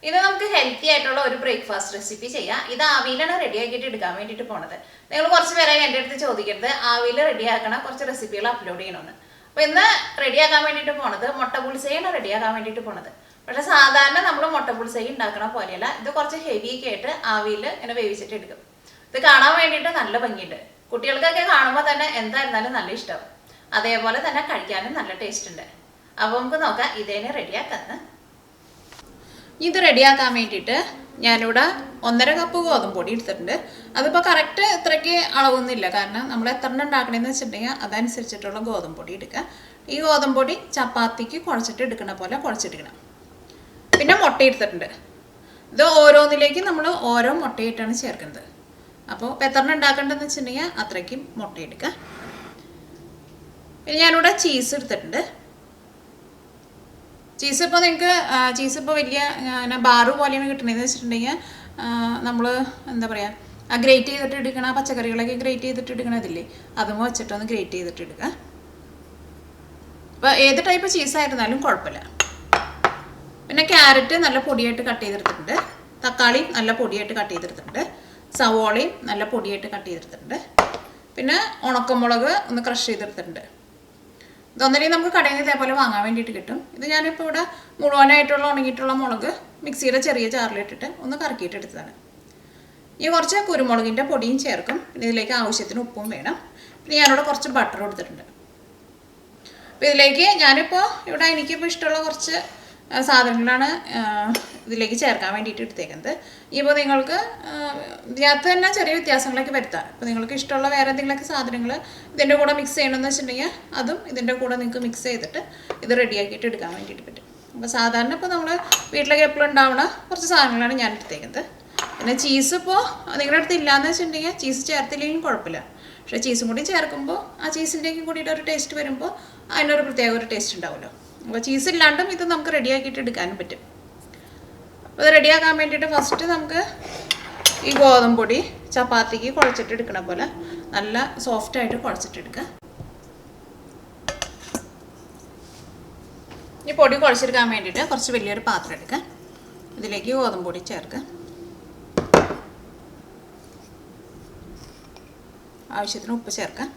ഇത് നമുക്ക് ഹെൽത്തി ആയിട്ടുള്ള ഒരു ബ്രേക്ക്ഫാസ്റ്റ് റെസിപ്പി ചെയ്യാം. ഇത് ആവിയിലാണ് റെഡിയാക്കിയിട്ട് എടുക്കാൻ വേണ്ടിയിട്ട് പോണത്. നിങ്ങൾ കുറച്ച് പേരായി എൻ്റെ അടുത്ത് ചോദിക്കരുത് ആവിയിൽ റെഡിയാക്കണ കുറച്ച് റെസിപ്പികൾ അപ്ലോഡ് ചെയ്യണമെന്ന്. അപ്പോൾ ഇന്ന് റെഡിയാക്കാൻ വേണ്ടിയിട്ട് പോണത് മുട്ട പുളിസയാണ് റെഡിയാക്കാൻ വേണ്ടിയിട്ട് പോണത്. പക്ഷെ സാധാരണ നമ്മൾ മുട്ട പുളിസൈ ഉണ്ടാക്കണ പോലെയല്ല, ഇത് കുറച്ച് ഹെവി ഒക്കെ ആയിട്ട് ആവിയിൽ ഇങ്ങനെ വേവിച്ചിട്ട് എടുക്കും. ഇത് കാണാൻ വേണ്ടിയിട്ട് നല്ല ഭംഗിയുണ്ട്. കുട്ടികൾക്കൊക്കെ കാണുമ്പോൾ തന്നെ എന്തായിരുന്നാലും നല്ല ഇഷ്ടമാവും. അതേപോലെ തന്നെ കഴിക്കാനും നല്ല ടേസ്റ്റ് ഉണ്ട്. അപ്പോൾ നമുക്ക് നോക്കാം ഇതേനെ റെഡിയാക്കാന്ന്. ഇത് റെഡിയാക്കാൻ വേണ്ടിയിട്ട് ഞാനിവിടെ 1.5 കപ്പ് ഗോതമ്പ് പൊടി എടുത്തിട്ടുണ്ട്. അതിപ്പോൾ കറക്റ്റ് ഇത്രയ്ക്ക് അളവൊന്നുമില്ല, കാരണം നമ്മൾ എത്ര എണ്ണം ഉണ്ടാക്കണമെന്ന് വെച്ചിട്ടുണ്ടെങ്കിൽ അതനുസരിച്ചിട്ടുള്ള ഗോതമ്പ് പൊടി എടുക്കുക. ഈ ഗോതമ്പ് പൊടി ചപ്പാത്തിക്ക് കുഴച്ചിട്ട് എടുക്കണ പോലെ കുഴച്ചെടുക്കണം. പിന്നെ മുട്ട എടുത്തിട്ടുണ്ട്. ഇത് ഓരോന്നിലേക്ക് നമ്മൾ ഓരോ മുട്ടയിട്ടാണ് ചേർക്കുന്നത്. അപ്പോൾ എത്ര എണ്ണം ഉണ്ടാക്കേണ്ടതെന്ന് വെച്ചിട്ടുണ്ടെങ്കിൽ അത്രയ്ക്കും മുട്ട എടുക്കുക. പിന്നെ ഞാനിവിടെ ചീസ് എടുത്തിട്ടുണ്ട്. ചീസ് ഇപ്പോൾ നിങ്ങൾക്ക് ചീസ് ഇപ്പോൾ വലിയ ബാറ് പോലെയാണ് കിട്ടണതെന്ന് വെച്ചിട്ടുണ്ടെങ്കിൽ നമ്മൾ എന്താ പറയുക, ഗ്രേറ്റ് ചെയ്തിട്ട് എടുക്കണ പച്ചക്കറികളൊക്കെ ഗ്രേറ്റ് ചെയ്തിട്ട് എടുക്കണതില്ലേ, അതും വെച്ചിട്ടൊന്ന് ഗ്രേറ്റ് ചെയ്തിട്ട് എടുക്കുക. അപ്പോൾ ഏത് ടൈപ്പ് ചീസായിരുന്നാലും കുഴപ്പമില്ല. പിന്നെ ക്യാരറ്റ് നല്ല പൊടിയായിട്ട് കട്ട് ചെയ്തെടുത്തിട്ടുണ്ട്. തക്കാളി നല്ല പൊടിയായിട്ട് കട്ട് ചെയ്തെടുത്തിട്ടുണ്ട്. സവോളയും നല്ല പൊടിയായിട്ട് കട്ട് ചെയ്തെടുത്തിട്ടുണ്ട്. പിന്നെ ഉണക്കമുളക് ഒന്ന് ക്രഷ് ചെയ്തെടുത്തിട്ടുണ്ട്. ഇതൊന്നല്ലെങ്കിൽ നമുക്ക് കടയിൽ നിന്ന് ഇതേപോലെ വാങ്ങാൻ വേണ്ടിയിട്ട് കിട്ടും. ഇത് ഞാനിപ്പോൾ ഇവിടെ മുഴുവനായിട്ടുള്ള ഉണങ്ങിയിട്ടുള്ള മുളക് മിക്സിയുടെ ചെറിയ ജാറിലിട്ടിട്ട് ഒന്ന് കറക്കിയിട്ട് എടുത്തതാണ്. ഈ കുറച്ച് കുരുമുളകിൻ്റെ പൊടിയും ചേർക്കും. പിന്നെ ഇതിലേക്ക് ആവശ്യത്തിന് ഉപ്പും വേണം. പിന്നെ ഞാനിവിടെ കുറച്ച് ബട്ടർ കൊടുത്തിട്ടുണ്ട്. അപ്പോൾ ഇതിലേക്ക് ഞാനിപ്പോൾ ഇവിടെ എനിക്കിപ്പോൾ ഇഷ്ടമുള്ള കുറച്ച് സാധനങ്ങളാണ് ഇതിലേക്ക് ചേർക്കാൻ വേണ്ടിയിട്ട് എടുത്തേക്കുന്നത്. ഇപ്പോൾ നിങ്ങൾക്ക് ഇതിനകത്ത് തന്നെ ചെറിയ വ്യത്യാസങ്ങളൊക്കെ വരുത്താം. ഇപ്പോൾ നിങ്ങൾക്ക് ഇഷ്ടമുള്ള വേറെ എന്തെങ്കിലുമൊക്കെ സാധനങ്ങൾ ഇതിൻ്റെ കൂടെ മിക്സ് ചെയ്യണമെന്ന് വെച്ചിട്ടുണ്ടെങ്കിൽ അതും ഇതിൻ്റെ കൂടെ നിങ്ങൾക്ക് മിക്സ് ചെയ്തിട്ട് ഇത് റെഡിയാക്കിയിട്ട് എടുക്കാൻ വേണ്ടിയിട്ട് പറ്റും. അപ്പോൾ സാധാരണ ഇപ്പോൾ നമ്മൾ വീട്ടിലൊക്കെ എപ്പോഴും ഉണ്ടാവുന്ന കുറച്ച് സാധനങ്ങളാണ് ഞാൻ എടുത്തേക്കുന്നത്. പിന്നെ ചീസ് ഇപ്പോൾ നിങ്ങളുടെ അടുത്ത് ഇല്ലയെന്ന് വെച്ചിട്ടുണ്ടെങ്കിൽ ചീസ് ചേർത്തില്ലെങ്കിലും കുഴപ്പമില്ല. പക്ഷേ ചീസും കൂടി ചേർക്കുമ്പോൾ ആ ചീസിൻ്റെയും കൂടിയിട്ട് ഒരു ടേസ്റ്റ് വരുമ്പോൾ അതിനൊരു പ്രത്യേക ഒരു ടേസ്റ്റ് ഉണ്ടാവുമല്ലോ. അപ്പോൾ ചീസ് ഇല്ലാണ്ടും ഇത് നമുക്ക് റെഡിയാക്കിയിട്ട് എടുക്കാനും പറ്റും. അപ്പോൾ ഇത് റെഡിയാക്കാൻ വേണ്ടിയിട്ട് ഫസ്റ്റ് നമുക്ക് ഈ ഗോതമ്പ് പൊടി ചപ്പാത്തിക്ക് കുഴച്ചിട്ട് എടുക്കണ പോലെ നല്ല സോഫ്റ്റായിട്ട് കുഴച്ചിട്ടെടുക്കുക. ഈ പൊടി കുഴച്ചെടുക്കാൻ വേണ്ടിയിട്ട് കുറച്ച് വലിയൊരു പാത്രം എടുക്കുക. ഇതിലേക്ക് ഗോതമ്പ് പൊടി ചേർക്കുക. ആവശ്യത്തിന് ഉപ്പ് ചേർക്കുക.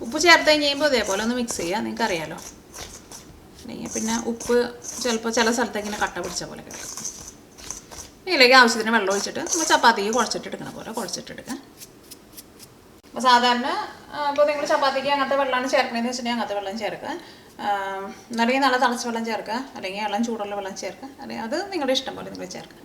ഉപ്പ് ചേർത്ത് കഴിഞ്ഞ് കഴിയുമ്പോൾ ഇതേപോലെ ഒന്ന് മിക്സ് ചെയ്യുക. നിങ്ങൾക്ക് അറിയാമല്ലോ, അല്ലെങ്കിൽ പിന്നെ ഉപ്പ് ചിലപ്പോൾ ചില സ്ഥലത്ത് ഇങ്ങനെ കട്ട പിടിച്ച പോലെ കിട്ടും. ഇതിലേക്ക് ആവശ്യത്തിന് വെള്ളം ഒഴിച്ചിട്ട് നമ്മൾ ചപ്പാത്തിക്ക് കുഴച്ചിട്ട് എടുക്കണ പോലെ കുഴച്ചിട്ടെടുക്കുക. അപ്പോൾ സാധാരണ ഇപ്പോൾ നിങ്ങൾ ചപ്പാത്തിക്ക് അങ്ങനത്തെ വെള്ളമാണ് ചേർക്കണമെന്ന് വെച്ചിട്ടുണ്ടെങ്കിൽ അങ്ങനത്തെ വെള്ളം ചേർക്കുക. അല്ലെങ്കിൽ നല്ല തിളച്ച വെള്ളം ചേർക്കുക, അല്ലെങ്കിൽ ഇളം ചൂടുള്ള വെള്ളം ചേർക്കുക. അല്ലെങ്കിൽ അത് നിങ്ങളുടെ ഇഷ്ടം പോലെ നിങ്ങൾ ചേർക്കുക.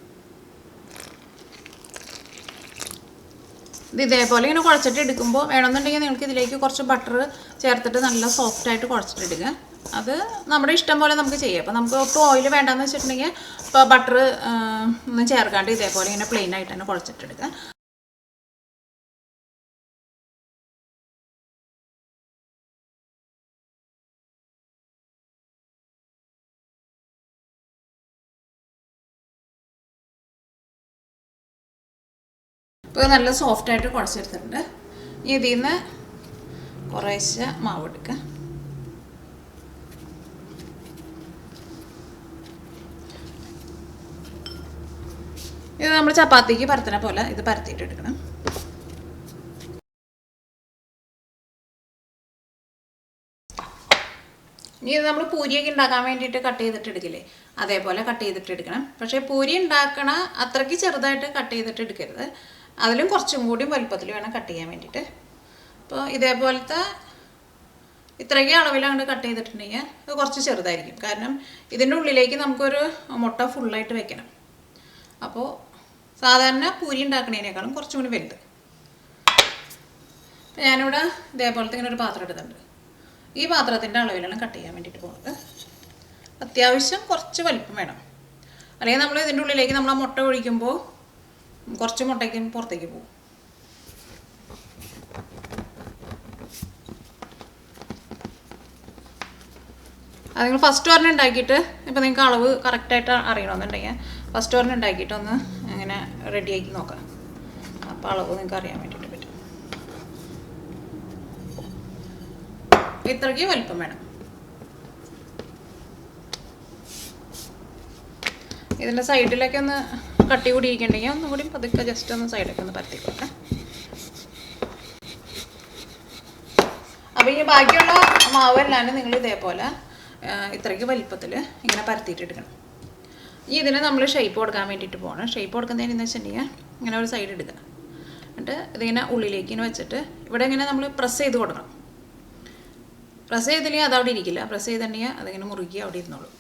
ഇത് ഇതേപോലെ ഇങ്ങനെ കുഴച്ചിട്ട് എടുക്കുമ്പോൾ വേണമെന്നുണ്ടെങ്കിൽ നിങ്ങൾക്ക് ഇതിലേക്ക് കുറച്ച് ബട്ടർ ചേർത്തിട്ട് നല്ല സോഫ്റ്റായിട്ട് കുഴച്ചിട്ടെടുക്കുക. അത് നമ്മുടെ ഇഷ്ടം പോലെ നമുക്ക് ചെയ്യാം. അപ്പോൾ നമുക്ക് ഒട്ടും ഓയിൽ വേണ്ടെന്ന് വെച്ചിട്ടുണ്ടെങ്കിൽ ഇപ്പോൾ ബട്ടർ ഒന്നും ചേർക്കാണ്ട് ഇതേപോലെ ഇങ്ങനെ പ്ലെയിൻ ആയിട്ട് തന്നെ കുഴച്ചിട്ടെടുക്കുക. ഇപ്പോൾ നല്ല സോഫ്റ്റായിട്ട് കുഴച്ചെടുത്തിട്ടുണ്ട്. ഇതിൽ നിന്ന് കുറേശ്ശെ മാവ് എടുക്കുക. ഇത് നമ്മൾ ചപ്പാത്തിക്ക് പരത്തണ പോലെ ഇത് പരത്തിയിട്ട് എടുക്കണം. ഇനി ഇത് നമ്മൾ പൂരിയൊക്കെ ഉണ്ടാക്കാൻ വേണ്ടിയിട്ട് കട്ട് ചെയ്തിട്ട് എടുക്കില്ലേ, അതേപോലെ കട്ട് ചെയ്തിട്ട് എടുക്കണം. പക്ഷേ പൂരി ഉണ്ടാക്കണ അത്രയ്ക്ക് ചെറുതായിട്ട് കട്ട് ചെയ്തിട്ട് എടുക്കരുത്. അതിലും കുറച്ചും കൂടി വലുപ്പത്തിൽ വേണം കട്ട് ചെയ്യാൻ വേണ്ടിയിട്ട്. അപ്പോൾ ഇതേപോലത്തെ ഇത്രയ്ക്ക് അളവിലങ്ങോട്ട് കട്ട് ചെയ്തിട്ടുണ്ടെങ്കിൽ അത് കുറച്ച് ചെറുതായിരിക്കും. കാരണം ഇതിൻ്റെ ഉള്ളിലേക്ക് നമുക്കൊരു മുട്ട ഫുള്ളായിട്ട് വെക്കണം. അപ്പോൾ സാധാരണ പൂരി ഉണ്ടാക്കുന്നതിനേക്കാളും കുറച്ചും കൂടി വലുത്. ഞാനിവിടെ ഇതേപോലത്തെ ഇങ്ങനെ ഒരു പാത്രം എടുത്തിട്ടുണ്ട്. ഈ പാത്രത്തിൻ്റെ അളവിലാണ് കട്ട് ചെയ്യാൻ വേണ്ടിയിട്ട് പോകുന്നത്. അത്യാവശ്യം കുറച്ച് വലിപ്പം വേണം, അല്ലെങ്കിൽ നമ്മൾ ഇതിൻ്റെ ഉള്ളിലേക്ക് നമ്മൾ ആ മുട്ട ഒഴിക്കുമ്പോൾ കുറച്ച് മുട്ടയ്ക്ക് പുറത്തേക്ക് പോകും. അത് നിങ്ങൾ ഫസ്റ്റ് ഒരെണ്ണം ഉണ്ടാക്കിയിട്ട് ഇപ്പോൾ നിങ്ങൾക്ക് അളവ് കറക്റ്റായിട്ട് അറിയണമെന്നുണ്ടെങ്കിൽ ഫസ്റ്റ് ഒരെണ്ണം ഉണ്ടാക്കിയിട്ട് ഒന്ന് അങ്ങനെ റെഡിയാക്കി നോക്കാം. അപ്പോൾ അളവ് നിങ്ങൾക്ക് അറിയാൻ വേണ്ടിയിട്ട് പറ്റും. ഇത്രയ്ക്ക് വലിപ്പം വേണം. ഇതിൻ്റെ സൈഡിലൊക്കെ ഒന്ന് കട്ടി കൂടി ഇരിക്കണമെങ്കിൽ ഒന്നും കൂടി പതുക്കെ ജസ്റ്റ് ഒന്ന് സൈഡൊക്കെ ഒന്ന് പരത്തിക്കോട്ടെ. അപ്പോൾ ഈ ബാക്കിയുള്ള മാവെല്ലാം നിങ്ങൾ ഇതേപോലെ ഇത്രയ്ക്ക് വലിപ്പത്തിൽ ഇങ്ങനെ പരത്തിയിട്ടെടുക്കണം. ഈ ഇതിന് നമ്മൾ ഷേപ്പ് കൊടുക്കാൻ വേണ്ടിയിട്ട് പോകണം. ഷേപ്പ് കൊടുക്കുന്നതിനെന്ന് വെച്ചിട്ടുണ്ടെങ്കിൽ ഇങ്ങനെ ഒരു സൈഡ് എടുക്കുക. എന്നിട്ട് ഇതിങ്ങനെ ഉള്ളിലേക്ക് ഇങ്ങനെ വെച്ചിട്ട് ഇവിടെ ഇങ്ങനെ നമ്മൾ പ്രസ് ചെയ്ത് കൊടുക്കണം. പ്രസ് ചെയ്തില്ലെങ്കിൽ അതവിടെ ഇരിക്കില്ല. പ്രസ് ചെയ്തിട്ടുണ്ടെങ്കിൽ അതിങ്ങനെ മുറുക്കി അവിടെ ഇരുന്നോളൂ.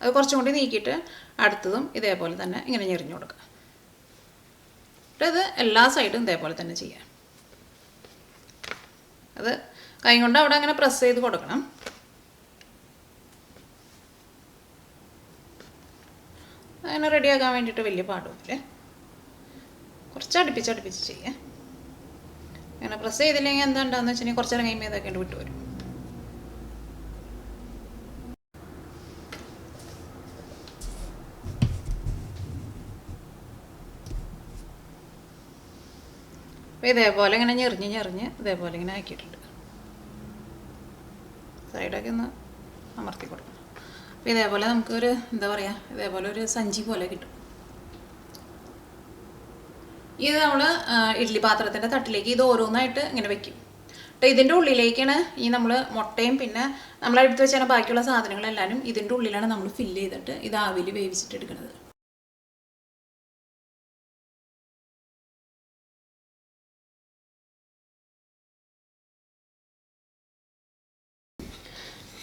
അത് കുറച്ചും കൂടി നീക്കിയിട്ട് അടുത്തതും ഇതേപോലെ തന്നെ ഇങ്ങനെ ഞെറിഞ്ഞു കൊടുക്കുക. എന്നിട്ട് ഇത് എല്ലാ സൈഡും ഇതേപോലെ തന്നെ ചെയ്യാം. അത് കൈ കൊണ്ട് അവിടെ അങ്ങനെ പ്രസ് ചെയ്ത് കൊടുക്കണം. അങ്ങനെ റെഡിയാക്കാൻ വേണ്ടിയിട്ട് വലിയ പാടുമില്ല. കുറച്ച് അടുപ്പിച്ച് ചെയ്യാം. അങ്ങനെ പ്രസ് ചെയ്തില്ലെങ്കിൽ എന്താ ഉണ്ടാകുന്ന വെച്ചിട്ടുണ്ടെങ്കിൽ കുറച്ച് നേരം കഴിയുമ്പോൾ ഇതൊക്കെ വിട്ടു വരും. അപ്പോൾ ഇതേപോലെ ഇങ്ങനെ ഞെറിഞ്ഞ് ഇതേപോലെ ഇങ്ങനെ ആക്കിയിട്ടുണ്ട്. സൈഡൊക്കെ ഒന്ന് അമർത്തി കൊടുക്കണം. അപ്പോൾ ഇതേപോലെ നമുക്കൊരു എന്താ പറയുക, ഇതേപോലെ ഒരു സഞ്ചി പോലെ കിട്ടും. ഇത് നമ്മൾ ഇഡ്ഡലി പാത്രത്തിൻ്റെ തട്ടിലേക്ക് ഇത് ഓരോന്നായിട്ട് ഇങ്ങനെ വെക്കും. അപ്പോൾ ഇതിൻ്റെ ഉള്ളിലേക്കാണ് ഈ നമ്മൾ മുട്ടയും പിന്നെ നമ്മളെടുത്ത് വെച്ചാൽ ബാക്കിയുള്ള സാധനങ്ങളെല്ലാവരും ഇതിൻ്റെ ഉള്ളിലാണ് നമ്മൾ ഫില്ല് ചെയ്തിട്ട് ഇത് ആവിയിൽ വേവിച്ചിട്ട് എടുക്കുന്നത്.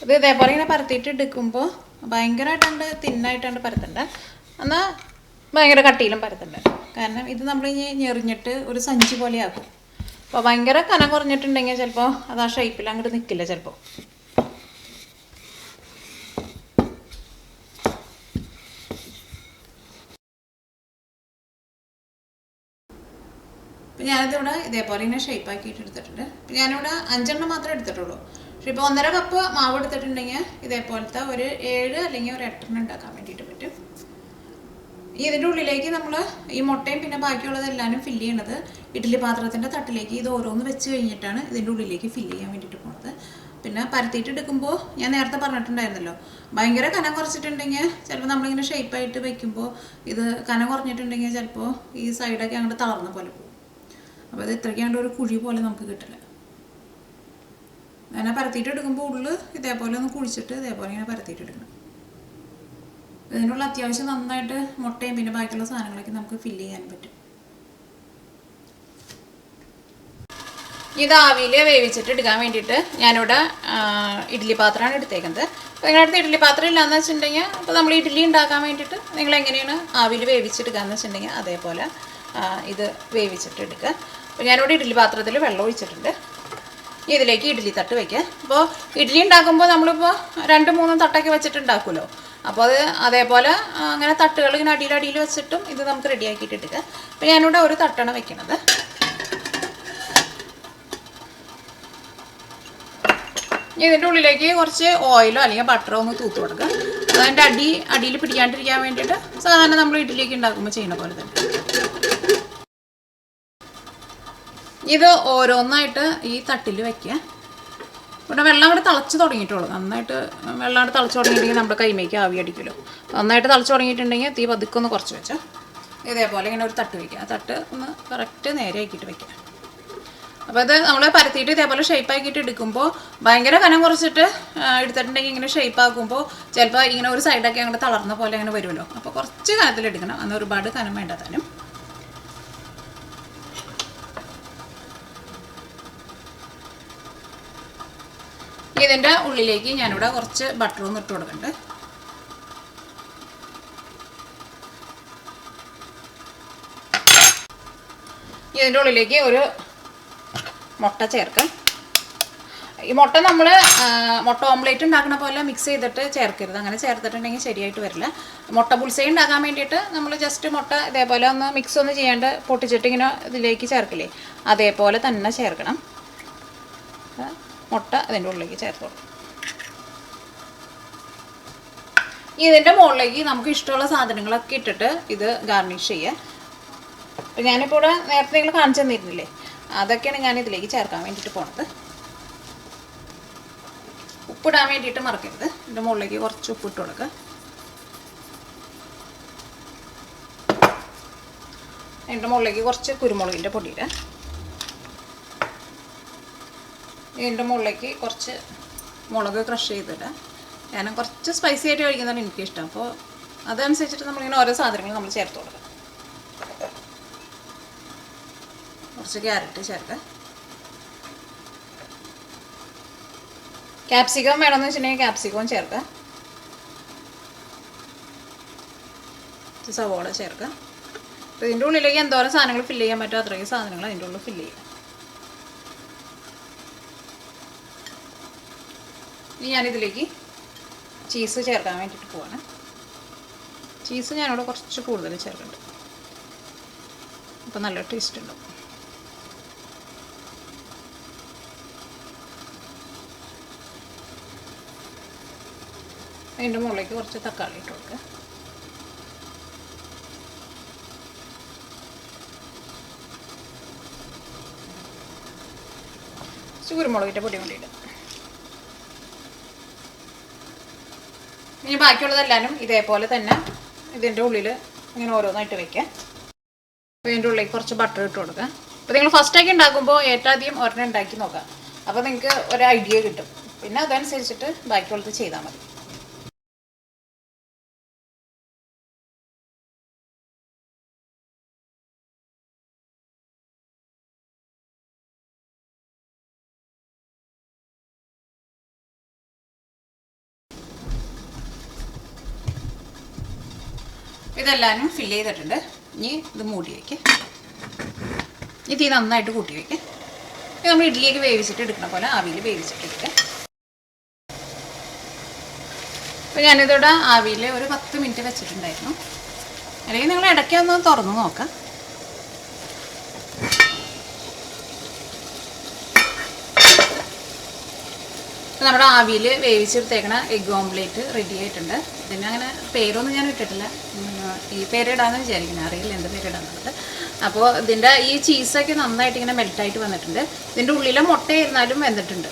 ഇത് ഇതേപോലെ ഇങ്ങനെ പരത്തിയിട്ട് എടുക്കുമ്പോൾ ഭയങ്കരമായിട്ടുണ്ട് തിന്നായിട്ടുണ്ട് പരത്തണ്ട, എന്നാൽ ഭയങ്കര കട്ടിയിലും പരത്തണ്ട. കാരണം ഇത് നമ്മൾ ഞെറിഞ്ഞിട്ട് ഒരു സഞ്ചി പോലെ ആക്കും. അപ്പോൾ ഭയങ്കര കനം കുറഞ്ഞിട്ടുണ്ടെങ്കിൽ ചിലപ്പോൾ അത് ആ ഷേപ്പിൽ അങ്ങോട്ട് നിൽക്കില്ല ചിലപ്പോൾ. അപ്പോൾ ഞാനിതിവിടെ ഇതേപോലെ ഇങ്ങനെ ഷേപ്പാക്കിയിട്ട് എടുത്തിട്ടുണ്ട്. അപ്പോൾ ഞാനിവിടെ 5 എണ്ണം മാത്രമേ എടുത്തിട്ടുള്ളൂ. പക്ഷേ ഇപ്പോൾ 1.5 കപ്പ് മാവ് എടുത്തിട്ടുണ്ടെങ്കിൽ ഇതേപോലത്തെ ഒരു 7 അല്ലെങ്കിൽ ഒരു 8 എണ്ണം ഉണ്ടാക്കാൻ വേണ്ടിയിട്ട് പറ്റും. ഇതിൻ്റെ ഉള്ളിലേക്ക് നമ്മൾ ഈ മുട്ടയും പിന്നെ ബാക്കിയുള്ളതെല്ലാം ഫില്ല് ചെയ്യണത് ഇഡ്ഡലി പാത്രത്തിൻ്റെ തട്ടിലേക്ക് ഇത് ഓരോന്ന് വെച്ച് കഴിഞ്ഞിട്ടാണ് ഇതിൻ്റെ ഉള്ളിലേക്ക് ഫില്ല് ചെയ്യാൻ വേണ്ടിയിട്ട് പോകുന്നത്. പിന്നെ പരത്തിയിട്ട് എടുക്കുമ്പോൾ ഞാൻ നേരത്തെ പറഞ്ഞിട്ടുണ്ടായിരുന്നല്ലോ, ഭയങ്കര കനം കുറച്ചിട്ടുണ്ടെങ്കിൽ ചിലപ്പോൾ നമ്മളിങ്ങനെ ഷേപ്പായിട്ട് വയ്ക്കുമ്പോൾ ഇത് കനം കുറഞ്ഞിട്ടുണ്ടെങ്കിൽ ചിലപ്പോൾ ഈ സൈഡൊക്കെ അങ്ങോട്ട് തളർന്ന പോലെ പോകും. അപ്പോൾ ഇത് ഇത്രയ്ക്കാണ്ട് ഒരു കുഴി പോലെ നമുക്ക് കിട്ടില്ല. അങ്ങനെ പരത്തിയിട്ട് എടുക്കുമ്പോൾ ഉള്ളിൽ ഇതേപോലെ ഒന്ന് കുഴിച്ചിട്ട് ഇതേപോലെ ഇങ്ങനെ പരത്തിയിട്ട് എടുക്കണം. ഇതിനുള്ള അത്യാവശ്യം നന്നായിട്ട് മുട്ടയും പിന്നെ ബാക്കിയുള്ള സാധനങ്ങളൊക്കെ നമുക്ക് ഫില്ല് ചെയ്യാൻ പറ്റും. ഇത് ആവിയിൽ വേവിച്ചിട്ട് എടുക്കാൻ വേണ്ടിയിട്ട് ഞാനിവിടെ ഇഡ്ഡലി പാത്രമാണ് എടുത്തേക്കുന്നത്. അപ്പോൾ നിങ്ങളുടെ അടുത്ത് ഇഡ്ഡലി പാത്രം ഇല്ലയെന്ന് വെച്ചിട്ടുണ്ടെങ്കിൽ അപ്പോൾ നമ്മൾ ഇഡ്ഡലി ഉണ്ടാക്കാൻ വേണ്ടിയിട്ട് നിങ്ങൾ എങ്ങനെയാണ് ആവിയിൽ വേവിച്ചെടുക്കുകയെന്ന് വെച്ചിട്ടുണ്ടെങ്കിൽ അതേപോലെ ഇത് വേവിച്ചിട്ട് എടുക്കുക. അപ്പോൾ ഞാനിവിടെ ഇഡ്ഡലി പാത്രത്തിൽ വെള്ളം ഒഴിച്ചിട്ടുണ്ട്. ഇതിലേക്ക് ഇഡ്ഡലി തട്ട് വയ്ക്കുക. അപ്പോൾ ഇഡ്ഡലി ഉണ്ടാക്കുമ്പോൾ നമ്മളിപ്പോൾ 2-3 തട്ടൊക്കെ വെച്ചിട്ട് ഉണ്ടാക്കുമല്ലോ. അപ്പോൾ അത് അതേപോലെ അങ്ങനെ തട്ടുകൾ ഇങ്ങനെ അടിയിൽ വെച്ചിട്ടും ഇത് നമുക്ക് റെഡിയാക്കിയിട്ട് എടുക്കുക. അപ്പോൾ ഞാനിവിടെ ഒരു തട്ടാണ് വെക്കുന്നത്. ഇതിൻ്റെ ഉള്ളിലേക്ക് കുറച്ച് ഓയിലോ അല്ലെങ്കിൽ ബട്ടറോ ഒന്ന് തൂത്ത് കൊടുക്കുക. അതിൻ്റെ അടിയിൽ പിടിക്കാണ്ടിരിക്കാൻ വേണ്ടിയിട്ട് സാധാരണ നമ്മൾ ഇഡ്ഡലിയൊക്കെ ഉണ്ടാക്കുമ്പോൾ ചെയ്യുന്ന പോലെ തന്നെ ഇത് ഓരോന്നായിട്ട് ഈ തട്ടിൽ വയ്ക്കുക. ഇവിടെ വെള്ളം കൂടെ തിളച്ച് തുടങ്ങിയിട്ടുള്ളൂ. നന്നായിട്ട് വെള്ളം കൂടെ തിളച്ച് തുടങ്ങിയിട്ടുണ്ടെങ്കിൽ നമ്മുടെ കൈമേക്ക് ആവി അടിക്കുമല്ലോ. നന്നായിട്ട് തിളച്ച് തുടങ്ങിയിട്ടുണ്ടെങ്കിൽ തീ പതുക്കെ ഒന്ന് കുറച്ച് വെച്ചോ. ഇതേപോലെ ഇങ്ങനെ ഒരു തട്ട് വയ്ക്കുക. തട്ട് ഒന്ന് കറക്റ്റ് നേരെ ആക്കിയിട്ട് വയ്ക്കുക. അപ്പോൾ ഇത് നമ്മൾ പരത്തിയിട്ട് ഇതേപോലെ ഷേപ്പ് ആക്കിയിട്ട് എടുക്കുമ്പോൾ ഭയങ്കര കനം കുറച്ചിട്ട് എടുത്തിട്ടുണ്ടെങ്കിൽ ഇങ്ങനെ ഷേപ്പ് ആക്കുമ്പോൾ ചിലപ്പോൾ ഇങ്ങനെ ഒരു സൈഡൊക്കെ അങ്ങനെ തളർന്ന പോലെ അങ്ങനെ വരുമല്ലോ. അപ്പോൾ കുറച്ച് കനത്തിലെടുക്കണം, അന്ന് ഒരുപാട് കനം വേണ്ടതാനും. ഇതിൻ്റെ ഉള്ളിലേക്ക് ഞാനിവിടെ കുറച്ച് ബട്ടർ ഒന്ന് ഇട്ട് കൊടുക്കുന്നുണ്ട്. ഇതിൻ്റെ ഉള്ളിലേക്ക് ഒരു മുട്ട ചേർക്കാം. ഈ മുട്ട നമ്മൾ മുട്ട ഓംലേറ്റ് ഉണ്ടാക്കുന്ന പോലെ മിക്സ് ചെയ്തിട്ട് ചേർക്കരുത്. അങ്ങനെ ചേർത്തിട്ടുണ്ടെങ്കിൽ ശരിയായിട്ട് വരില്ല. മുട്ട ബുൾസൈ ഉണ്ടാക്കാൻ വേണ്ടിയിട്ട് നമ്മൾ ജസ്റ്റ് മുട്ട ഇതേപോലെ ഒന്ന് മിക്സ് ഒന്നും ചെയ്യാണ്ട് പൊട്ടിച്ചിട്ട് ഇങ്ങനെ ഇതിലേക്ക് ചേർക്കില്ലേ, അതേപോലെ തന്നെ ചേർക്കണം. മുട്ട അതിൻ്റെ ഉള്ളിലേക്ക് ചേർത്ത് കൊടുക്കും. ഇതിൻ്റെ മുകളിലേക്ക് നമുക്ക് ഇഷ്ടമുള്ള സാധനങ്ങളൊക്കെ ഇട്ടിട്ട് ഇത് ഗാർണിഷ് ചെയ്യുക. അപ്പോൾ ഞാനിപ്പോൾ ഇവിടെ നേരത്തെ നിങ്ങൾ കാണിച്ചു തന്നിരുന്നില്ലേ, അതൊക്കെയാണ് ഞാൻ ഇതിലേക്ക് ചേർക്കാൻ വേണ്ടിയിട്ട് പോണത്. ഉപ്പിടാൻ വേണ്ടിയിട്ട് മറക്കരുത്. ഇതിൻ്റെ മുകളിലേക്ക് കുറച്ച് ഉപ്പിട്ട് കൊടുക്കുക. അതിൻ്റെ മുകളിലേക്ക് കുറച്ച് കുരുമുളകിൻ്റെ പൊടി ഇടുക. ഇതിൻ്റെ മുകളിലേക്ക് കുറച്ച് മുളക് ക്രഷ് ചെയ്തിടുക. ഞാൻ കുറച്ച് സ്പൈസി ആയിട്ട് കഴിക്കുന്നതാണ് എനിക്കിഷ്ടം. അപ്പോൾ അതനുസരിച്ചിട്ട് നമ്മളിങ്ങനെ ഓരോ സാധനങ്ങൾ നമ്മൾ ചേർത്ത് കൊടുക്കുക. കുറച്ച് ക്യാരറ്റ് ചേർക്കുക. ക്യാപ്സിക്കം വേണമെന്ന് വെച്ചിട്ടുണ്ടെങ്കിൽ ക്യാപ്സിക്കവും ചേർക്കുക. സവോള ചേർക്കുക. അപ്പോൾ ഇതിൻ്റെ ഉള്ളിലേക്ക് എന്തോരം സാധനങ്ങൾ ഫില്ല് ചെയ്യാൻ പറ്റുമോ അത്രയും സാധനങ്ങൾ അതിൻ്റെ ഉള്ളിൽ ഫില്ല് ചെയ്യുക. ഇനി ഞാനിതിലേക്ക് ചീസ് ചേർക്കാൻ വേണ്ടിയിട്ട് പോവാണ്. ചീസ് ഞാനിവിടെ കുറച്ച് കൂടുതൽ ചേർക്കുന്നുണ്ട്. അപ്പോൾ നല്ല ടേസ്റ്റ് ഉണ്ടാവും. അതിൻ്റെ മുകളിലേക്ക് കുറച്ച് തക്കാളി ഇട്ട് കൊടുക്കുക. കുറച്ച് കുരുമുളകിൻ്റെ പൊടി കൊണ്ടിട്ട് ഇനി ബാക്കിയുള്ളതെല്ലാനും ഇതേപോലെ തന്നെ ഇതിൻ്റെ ഉള്ളിൽ ഇങ്ങനെ ഓരോന്നായിട്ട് വയ്ക്കുക. അപ്പോൾ ഇതിൻ്റെ ഉള്ളിലേക്ക് കുറച്ച് ബട്ടർ ഇട്ട് കൊടുക്കുക. അപ്പോൾ നിങ്ങൾ ഫസ്റ്റാക്കി ഉണ്ടാക്കുമ്പോൾ ഏറ്റവും ആദ്യം ഒരെണ്ണം ഉണ്ടാക്കി നോക്കാം. അപ്പോൾ നിങ്ങൾക്ക് ഒരു ഐഡിയ കിട്ടും. പിന്നെ അതനുസരിച്ചിട്ട് ബാക്കിയുള്ളത് ചെയ്താൽ മതി. ഇതെല്ലാനും ഫില്ല് ചെയ്തിട്ടുണ്ട്. ഇനി ഇത് മൂടി വയ്ക്കുക. ഈ തീ നന്നായിട്ട് കൂട്ടി വയ്ക്കുക. ഇത് നമ്മൾ ഇഡ്ഡലിയൊക്കെ വേവിച്ചിട്ട് എടുക്കണ പോലെ ആവിയിൽ വേവിച്ചിട്ട് എടുക്കുക. അപ്പോൾ ഞാനിതോടെ ആവിയിൽ ഒരു 10 മിനിറ്റ് വെച്ചിട്ടുണ്ടായിരുന്നു. അല്ലെങ്കിൽ നിങ്ങൾ ഇടയ്ക്കൊന്ന് തുറന്ന് നോക്കാം. നമ്മുടെ ആവിയിൽ വേവിച്ചെടുത്തേക്കണ എഗ് ഓംലേറ്റ് റെഡി ആയിട്ടുണ്ട്. ഇതിന് അങ്ങനെ പേരൊന്നും ഞാൻ ഇട്ടിട്ടില്ല. ഈ പേരിടാന്ന് വിചാരിക്കുന്നത്, അറിയില്ല എന്ത് പേരിടാന്നുള്ളത്. അപ്പോൾ ഇതിൻ്റെ ഈ ചീസൊക്കെ നന്നായിട്ട് ഇങ്ങനെ മെൽറ്റായിട്ട് വന്നിട്ടുണ്ട്. ഇതിൻ്റെ ഉള്ളിലെ മുട്ടയിരുന്നാലും വെന്തിട്ടുണ്ട്.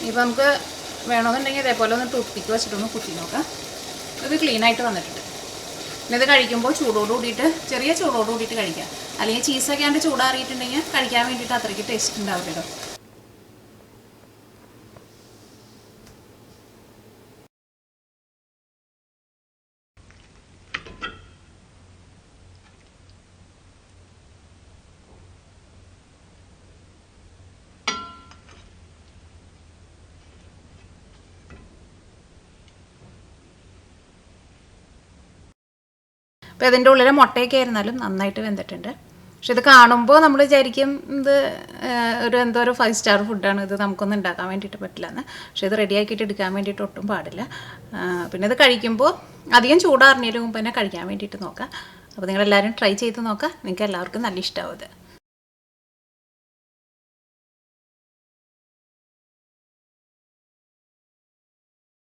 ഇപ്പോൾ നമുക്ക് വേണമെന്നുണ്ടെങ്കിൽ ഇതേപോലെ ഒന്ന് ടൂത്ത് പിക്ക് വെച്ചിട്ടൊന്ന് കുത്തി നോക്കാം. ഇത് ക്ലീനായിട്ട് വന്നിട്ടുണ്ട്. പിന്നെ ഇത് കഴിക്കുമ്പോൾ ചൂടോട് കൂടിയിട്ട്, ചെറിയ ചൂടോട് കൂടിയിട്ട് കഴിക്കാം. അല്ലെങ്കിൽ ചീസൊക്കെ ആണ്ട് ചൂടാറിയിട്ടുണ്ടെങ്കിൽ കഴിക്കാൻ വേണ്ടിയിട്ട് അത്രയ്ക്ക് ടേസ്റ്റ് ഉണ്ടാവില്ലല്ലോ. അപ്പോൾ ഇതിൻ്റെ ഉള്ളിലെ മുട്ടയൊക്കെ ആയിരുന്നാലും നന്നായിട്ട് വെന്തിട്ടുണ്ട്. പക്ഷെ ഇത് കാണുമ്പോൾ നമ്മൾ വിചാരിക്കും ഇത് എന്തോ ഒരു 5 സ്റ്റാർ ഫുഡാണ്, ഇത് നമുക്കൊന്നും ഉണ്ടാക്കാൻ വേണ്ടിയിട്ട് പറ്റില്ലെന്ന്. പക്ഷേ ഇത് റെഡിയാക്കിയിട്ട് എടുക്കാൻ വേണ്ടിയിട്ട് ഒട്ടും പാടില്ല. പിന്നെ ഇത് കഴിക്കുമ്പോൾ അധികം ചൂടാറിഞ്ഞതിന് മുമ്പ് തന്നെ കഴിക്കാൻ വേണ്ടിയിട്ട് നോക്കുക. അപ്പോൾ നിങ്ങളെല്ലാവരും ട്രൈ ചെയ്ത് നോക്കുക. നിങ്ങൾക്ക് എല്ലാവർക്കും നല്ല ഇഷ്ടമാവും ഇത്.